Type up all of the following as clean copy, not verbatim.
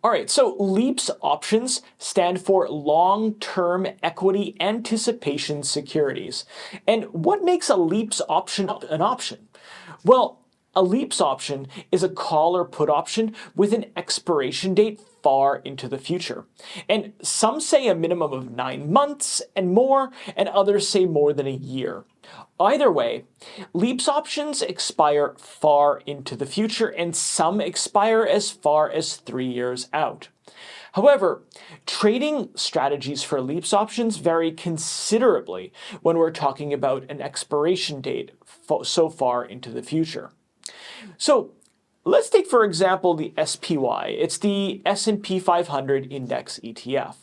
All right, so LEAPS options stand for long-term equity anticipation securities. And what makes a LEAPS option an option? Well, a LEAPS option is a call or put option with an expiration date far into the future. And some say a minimum of 9 months and more, and others say more than a year. Either way, LEAPS options expire far into the future, and some expire as far as 3 years out. However, trading strategies for LEAPS options vary considerably when we're talking about an expiration date so far into the future. So let's take, for example, the SPY. It's the S&P 500 Index ETF.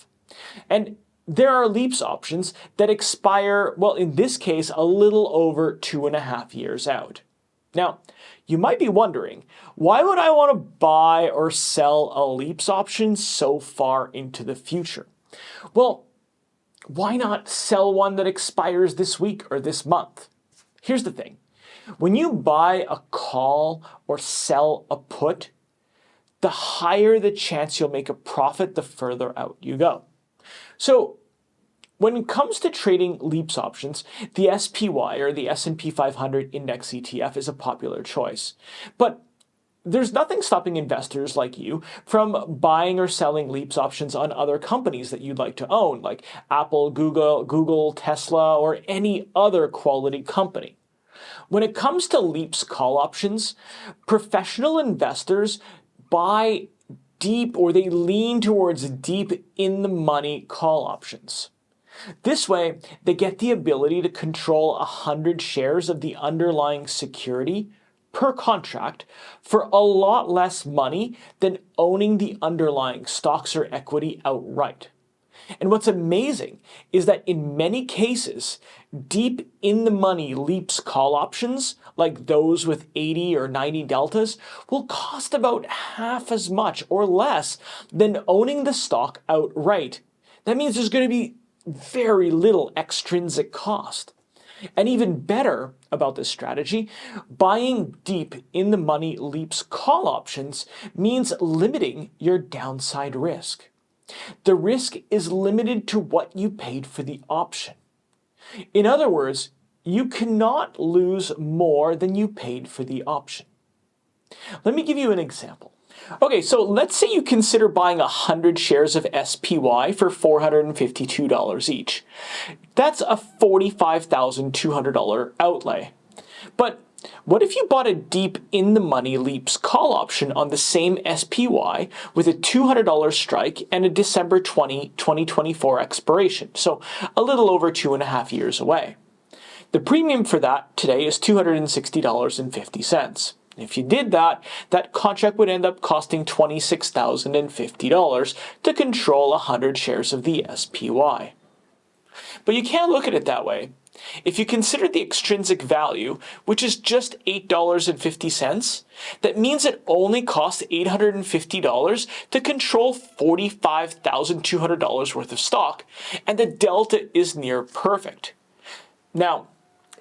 And there are LEAPS options that expire, well, in this case, a little over 2.5 years out. Now, you might be wondering, why would I want to buy or sell a LEAPS option so far into the future? Well, why not sell one that expires this week or this month? Here's the thing. When you buy a call or sell a put, the higher the chance you'll make a profit, the further out you go. So when it comes to trading LEAPS options, the SPY, or the S&P 500 Index ETF, is a popular choice. But there's nothing stopping investors like you from buying or selling LEAPS options on other companies that you'd like to own, like Apple, Google, Tesla, or any other quality company. When it comes to LEAPS call options, professional investors buy deep, or they lean towards deep in the money call options. This way, they get the ability to control 100 shares of the underlying security per contract for a lot less money than owning the underlying stocks or equity outright. And what's amazing is that in many cases, deep in the money LEAPS call options, like those with 80 or 90 deltas, will cost about half as much or less than owning the stock outright. That means there's going to be very little extrinsic cost. And even better about this strategy, buying deep in the money LEAPS call options means limiting your downside risk. The risk is limited to what you paid for the option. In other words, you cannot lose more than you paid for the option. Let me give you an example. Okay, so let's say you consider buying 100 shares of SPY for $452 each. That's a $45,200 outlay. But what if you bought a deep in the money LEAPS call option on the same SPY with a $200 strike and a December 20, 2024 expiration, so a little over 2.5 years away? The premium for that today is $260.50. If you did that, that contract would end up costing $26,050 to control 100 shares of the SPY. But you can't look at it that way. If you consider the extrinsic value, which is just $8.50, that means it only costs $850 to control $45,200 worth of stock, and the delta is near perfect. Now,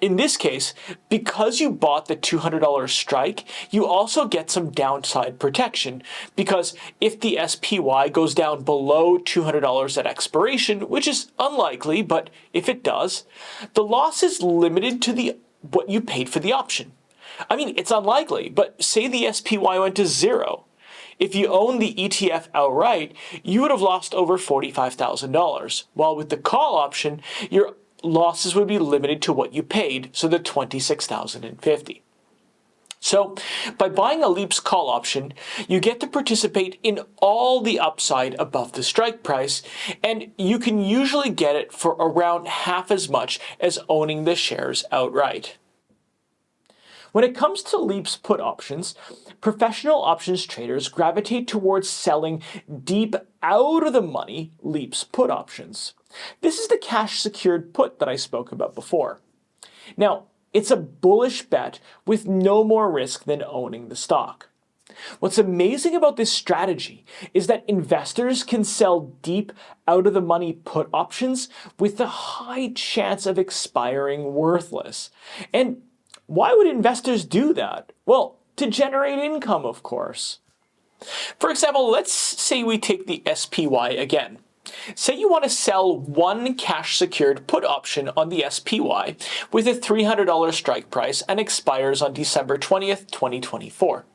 in this case, because you bought the $200 strike, you also get some downside protection, because if the SPY goes down below $200 at expiration, which is unlikely, but if it does, the loss is limited to what you paid for the option. I mean, it's unlikely, but say the SPY went to zero. If you own the ETF outright, you would have lost over $45,000, while with the call option, your losses would be limited to what you paid, so the $26,050. So, by buying a LEAPS call option, you get to participate in all the upside above the strike price, and you can usually get it for around half as much as owning the shares outright. When it comes to LEAPS put options, professional options traders gravitate towards selling deep out of the money LEAPS put options. This is the cash secured put that I spoke about before. Now, it's a bullish bet with no more risk than owning the stock. What's amazing about this strategy is that investors can sell deep out of the money put options with a high chance of expiring worthless. And why would investors do that? Well, to generate income, of course. For example, let's say we take the SPY again. Say you want to sell one cash-secured put option on the SPY with a $300 strike price and expires on December 20th, 2024.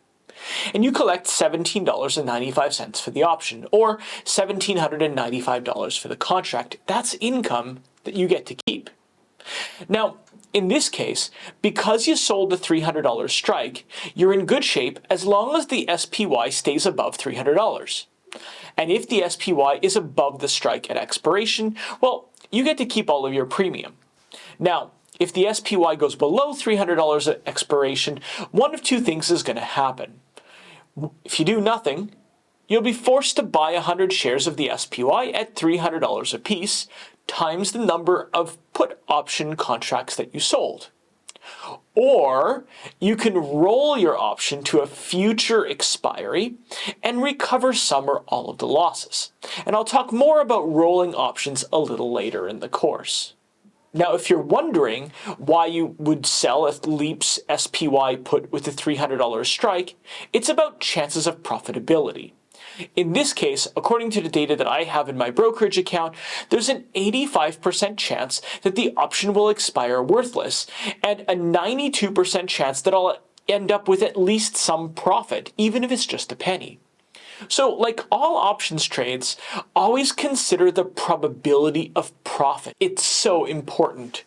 And you collect $17.95 for the option, or $1,795 for the contract. That's income that you get to keep. Now, in this case, because you sold the $300 strike, you're in good shape as long as the SPY stays above $300. And if the SPY is above the strike at expiration, well, you get to keep all of your premium. Now, if the SPY goes below $300 at expiration, one of two things is going to happen. If you do nothing, you'll be forced to buy 100 shares of the SPY at $300 apiece, times the number of put option contracts that you sold. Or you can roll your option to a future expiry and recover some or all of the losses. And I'll talk more about rolling options a little later in the course. Now, if you're wondering why you would sell a Leaps SPY put with a $300 strike, it's about chances of profitability. In this case, according to the data that I have in my brokerage account, there's an 85% chance that the option will expire worthless, and a 92% chance that I'll end up with at least some profit, even if it's just a penny. So, like all options trades, always consider the probability of profit. It's so important.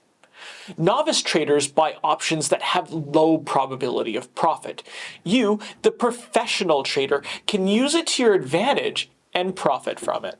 Novice traders buy options that have low probability of profit. You, the professional trader, can use it to your advantage and profit from it.